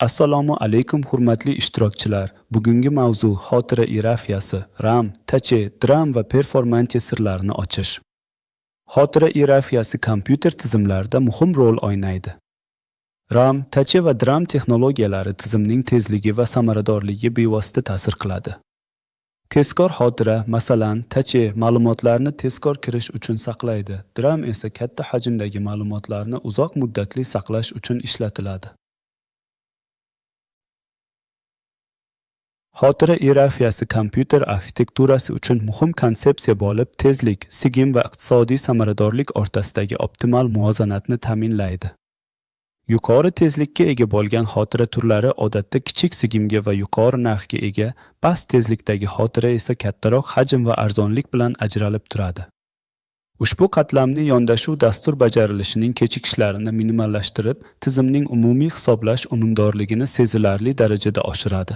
Assalomu alaykum hurmatli ishtirokchilar. Bugungi mavzu xotira iyerarxiyasi, RAM, TC, DRAM va performantiya sirlarini ochish. Xotira iyerarxiyasi kompyuter tizimlarida muhim rol o'ynaydi. RAM, TC va DRAM texnologiyalari tizimning tezligi va samaradorligiga bevosita ta'sir qiladi. Tezkor xotira, masalan, TC ma'lumotlarni tezkor kirish uchun saqlaydi. DRAM esa katta hajmdagi ma'lumotlarni uzoq muddatli saqlash uchun ishlatiladi. Xotira iyerarxiyasi kompyuter arxitekturasi uchun muhim konsepsiya bo'lib, tezlik, sigim va iqtisodiy samaradorlik o'rtasidagi optimal muvozanatni ta'minlaydi. Yuqori tezlikka ega bo'lgan xotira turlari odatda kichik sigimga va yuqori narxga ega, past tezlikdagi xotira esa kattaroq hajm va arzonlik bilan ajralib turadi. Ushbu qatlamli yondashuv dastur bajarilishining kechikishlarini minimallashtirib, tizimning umumiy hisoblash unumdorligini sezilarli darajada oshiradi.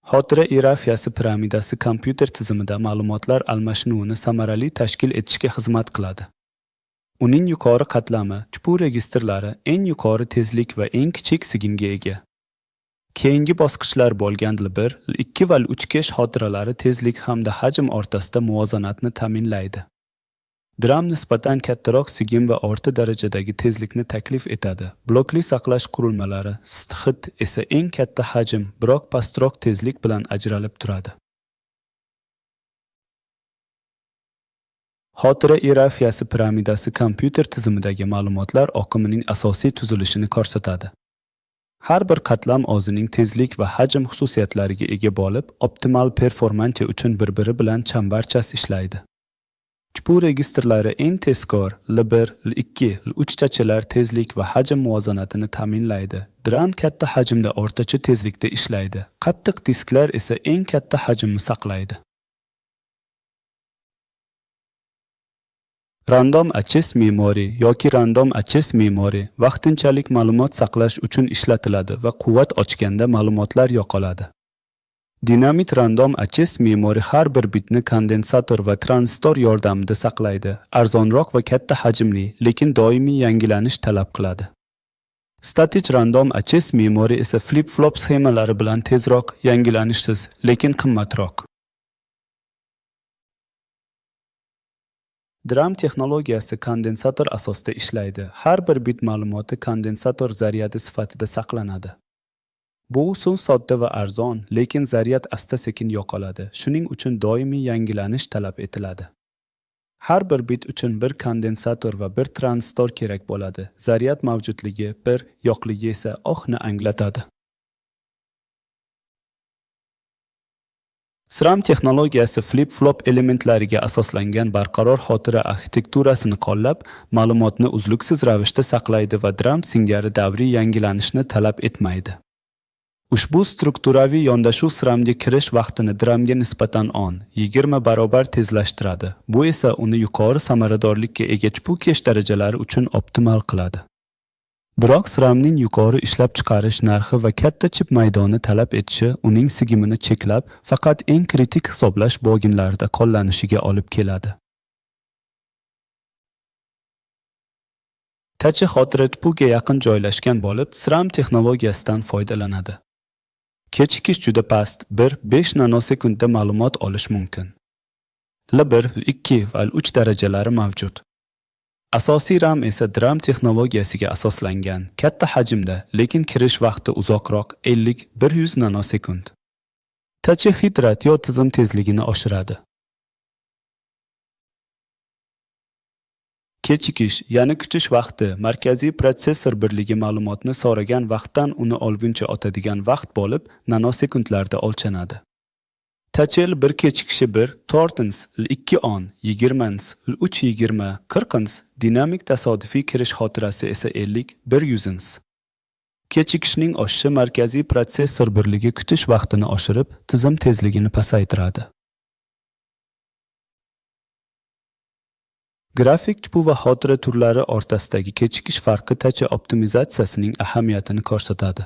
Xotira iyerarxiyasi piramidasi kompyuter tizimida ma'lumotlar almashinuvini samarali tashkil etishga xizmat qiladi. Uning yuqori qatlami, tipu registrlari eng yuqori tezlik va eng kichik sigimga ega. Keyingi bosqichlar bo'lgan L1, L2 va L3 kesh xotiralari tezlik hamda hajm o'rtasida muvozanatni ta'minlaydi. DRAM nisbatan kattaroq sigim va o'rta darajadagi tezlikni taklif etadi. Blokli saqlash qurilmalari, STXID esa eng katta hajm, biroq pastroq tezlik bilan ajralib turadi. Xotira iyerarxiyasi piramidasi kompyuter tizimidagi ma'lumotlar oqimining asosiy tuzilishini ko'rsatadi. Har bir qatlam o'zining tezlik va hajm xususiyatlariga ega bo'lib, optimal performansiya uchun bir-biri bilan chambarchas ishlaydi. Tipu registrlari eng tezkor L1, L2, L3 chachilar tezlik va hajm muvozanatini ta'minlaydi. DRAM katta hajmda o'rtacha tezlikda ishlaydi. Qattiq disklar esa eng katta hajmni saqlaydi. Random access memory yoki random access memory vaqtinchalik ma'lumot saqlash uchun ishlatiladi va quvvat ochganda ma'lumotlar yo'qoladi. Dinamik random access memory har bir bitni kondensator va tranzistor yordamida saqlaydi. Arzonroq va katta hajmli, lekin doimiy yangilanish talab qiladi. Static random access memory esa flip-flop sxemalari bilan tezroq, yangilanishsiz, lekin qimmatroq. DRAM texnologiyasi kondensator asosida ishlaydi. Har bir bit ma'lumoti kondensator zaryadi sifatida saqlanadi. Bu usul sodda va arzon, lekin zaryad asta-sekin yo'qoladi. Shuning uchun doimiy yangilanish talab etiladi. Har bir bit uchun bir kondensator va bir tranzistor kerak bo'ladi. Zaryad mavjudligi, bir yo'qligi esa ohni anglatadi. SRAM texnologiyasi flip-flop elementlariga asoslangan barqaror xotira arxitekturasini qo'llab, ma'lumotni uzluksiz ravishda saqlaydi va DRAM singari davriy yangilanishni talab etmaydi. Ushbu strukturaviy yondashuv SRAMga kirish vaqtini DRAMga nisbatan 10-20 barobar tezlashtiradi. Bu esa uni yuqori samaradorlikka ega chipu kesh darajalari uchun optimal qiladi. Biroq SRAMning yuqori ishlab chiqarish narxi va katta chip maydoni talab etishi uning sigimini cheklab, faqat eng kritik hisoblash bo'ginlarida qo'llanishiga olib keladi. TC xotira tipuga yaqin joylashgan bo'lib, SRAM texnologiyasidan foydalanadi. Kechikish juda past, 1-5 nanosekundda ma'lumot olish mumkin. L1, L2 va L3 darajalari mavjud. Asosiy RAM esa DRAM texnologiyasiga asoslangan, katta hajmda, lekin kirish vaqti uzoqroq 50-100 nanosekund. TC hit ratio tizim tezligini oshiradi. Kechikish, ya'ni kutish vaqti, markaziy protsessor birligi ma'lumotni so'ragan vaqtdan uni olguncha o'tadigan vaqt bo'lib, nanosekundlarda o'lchanadi. TCL 1 kechikishi 1, tortins, L2 10, 20, L3 20, 40, dinamik tasodifiy kirish xotirasi esa 50, 100. Kechikishning oshishi markaziy protsessor birligi kutish vaqtini oshirib, tizim tezligini pasaytiradi. Grafik tipu va xotira turlari o'rtasidagi kechikish farqi TC optimizatsiyasining ahamiyatini ko'rsatadi.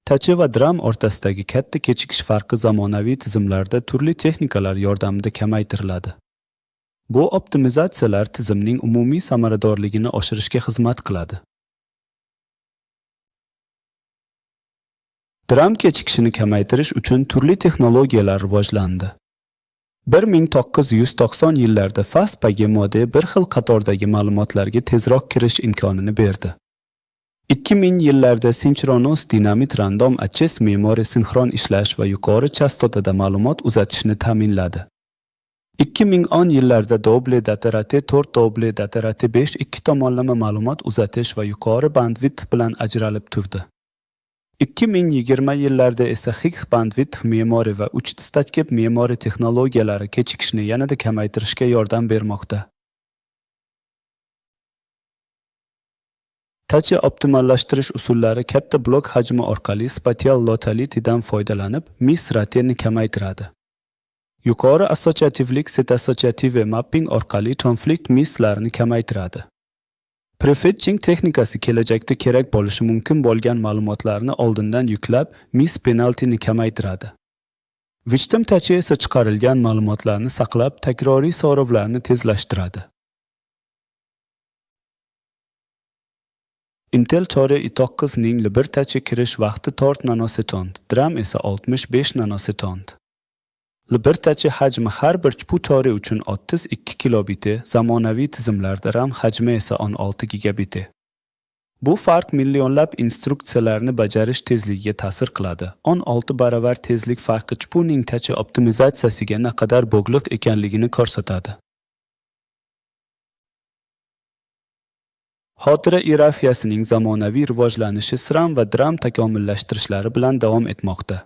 TC va DRAM o'rtasidagi katta kechikish farqi zamonaviy tizimlarda turli texnikalar yordamida kamaytiriladi. Bu optimizatsiyalar tizimning umumiy samaradorligini oshirishga xizmat qiladi. RAM kechikishini kamaytirish uchun turli texnologiyalar rivojlandi. 1990 yillarda FastPaG modi bir xil qatordagi ma'lumotlarga tezroq kirish imkonini berdi. 2000 yillarda Synchronous Dynamic Random Access Memory sinxron ishlash va yuqori chastotada ma'lumot uzatishni ta'minladi. 2010 yillarda Double Data Rate 4 Double Data Rate 5 ikki tomonlama ma'lumot uzatish va yuqori bandwidth bilan ajralib turdi. 2020 yillarda esa Higgs bandwidth memory va uch stack memory texnologiyalari kechikishni yanada kamaytirishga yordam bermoqda. Touch optimallashtirish usullari katta blok hajmi orqali spatial locality'dan foydalanib, miss rateni kamaytiradi. Yuqori assosiativlik set associative mapping orqali konflikt misslarini kamaytiradi. Prefetching texnikasi kelajakda kerak bo'lishi mumkin bo'lgan ma'lumotlarni oldindan yuklab, miss penalty'ni kamaytiradi. Wisdom Touch esa chiqarilgan ma'lumotlarni saqlab, takroriy so'rovlarni tezlashtiradi. Intel Core i9 ning bir touch kirish vaqti 4 nanosekund, DRAM esa 65 nanosekund. Bir touch hajmi har bir chpu Core uchun 32 kilobit, zamonaviy tizimlarda RAM hajmi esa 16 gigabit. Bu farq millionlab instruksiyalarni bajarish tezligiga ta'sir qiladi. 16 baravar tezlik farqi chpuning touch optimizatsiyasiga naqadar bog'liq ekanligini ko'rsatadi. Xotira iyerarxiyasining zamonaviy rivojlanishi SRAM va DRAM takomillashtirishlari bilan davom etmoqda.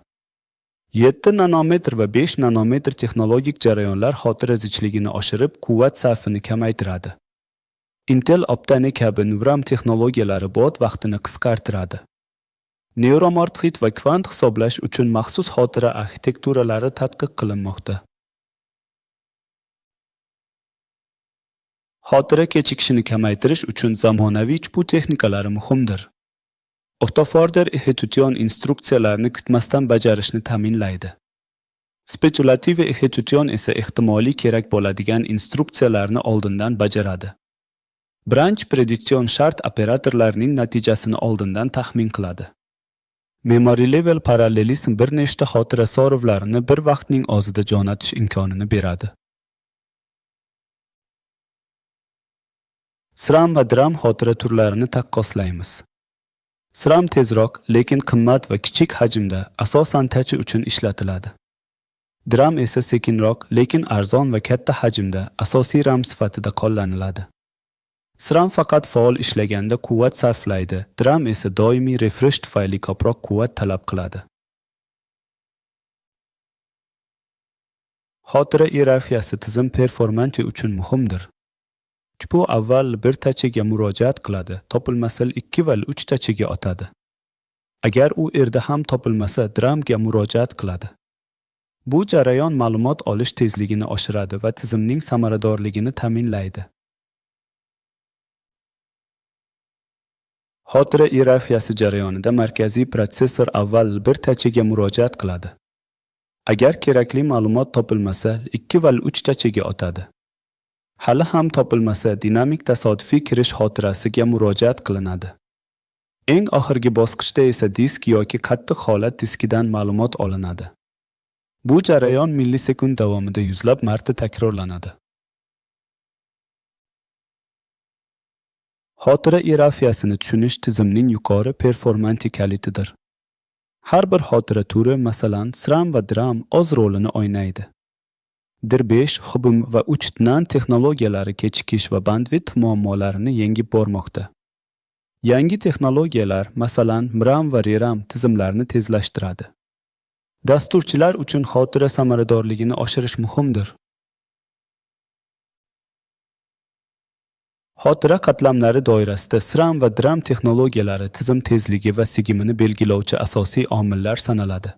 7 nanometr va 5 nanometr texnologik jarayonlar xotira zichligini oshirib, quvvat sarfini kamaytiradi. Intel Optane kabi Neuram texnologiyalari bod vaqtini qisqartiradi. Neuromorfit va kvant hisoblash uchun maxsus xotira arxitekturalari tadqiq qilinmoqda. Xotira kechikishini kamaytirish uchun zamonaviy chpu texnikalari muhimdir. Autoforder execution instruksiyalarni kutmasdan bajarishni ta'minlaydi. Speculative execution esa ehtimoliy kerak bo'ladigan instruksiyalarni oldindan bajaradi. Branch prediction shart operatorlarning natijasini oldindan taxmin qiladi. Memory level parallelism bir nechta xotira so'rovlarini bir vaqtning o'zida jo'natish imkonini beradi. SRAM va DRAM xotira turlarini taqqoslaymiz. SRAM tezroq, lekin qimmat va kichik hajmda, asosan touch uchun ishlatiladi. DRAM esa sekinroq, lekin arzon va katta hajmda, asosiy RAM sifatida qo'llaniladi. SRAM faqat faol ishlaganda quvvat sarflaydi, DRAM esa doimiy refresh tufayli ko'proq quvvat talab qiladi. Xotira iyerarxiyasi tizim performansi uchun muhimdir. Chpu avval bir touchga murojaat qiladi, topilmasa 2 va 3 touchga o'tadi. Agar u erda ham topilmasa, DRAMga murojaat qiladi. Bu jarayon ma'lumot olish tezligini oshiradi va tizimning samaradorligini ta'minlaydi. Xotira iyerarxiyasi jarayonida markaziy protsessor avval bir touchga murojaat qiladi. Agar kerakli ma'lumot topilmasa, 2 va 3 touchga o'tadi. Hali ham topilmasa, dinamik tasodifiy kirish xotirasiga murojaat qilinadi. Eng oxirgi bosqichda esa disk yoki qattiq holat diskidan ma'lumot olinadi. Bu jarayon millisekund davomida yuzlab marta takrorlanadi. Xotira iyerarxiyasini tushunish tizimning yuqori performansi kalitidir. Har bir xotira turi, masalan, SRAM va DRAM o'z rolini o'ynaydi. DIR5, HBM va 3 NAND texnologiyalari kechikish va bandwidth muammolarini yengib bormoqda. Yangi texnologiyalar, masalan, RAM va ReRAM tizimlarini tezlashtiradi. Dasturchilar uchun xotira samaradorligini oshirish muhimdir. Xotira qatlamlari doirasida SRAM va DRAM texnologiyalari tizim tezligi va sigimini belgilovchi asosiy omillar sanaladi.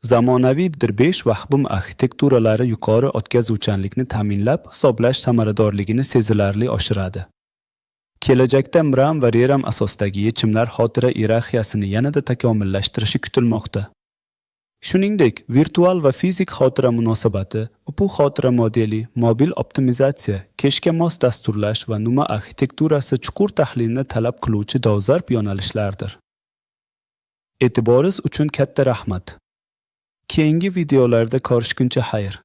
Zamonaviy DIR5 va HBM arxitekturalari yuqori o'tkazuvchanlikni ta'minlab, hisoblash samaradorligini sezilarli oshiradi. Kelajakda RAM va ReRAM asosidagi yechimlar xotira iyerarxiyasini yanada takomillashtirishi kutilmoqda. Shuningdek, virtual va fizik xotira munosabati, upu xotira modeli, mobil optimizatsiya, keshga mos dasturlash va numa arxitekturasi chuqur tahlilni talab qiluvchi dolzarb yo'nalishlardir. E'tiboringiz uchun katta rahmat. Keyingi videolarda ko'rishguncha xayr.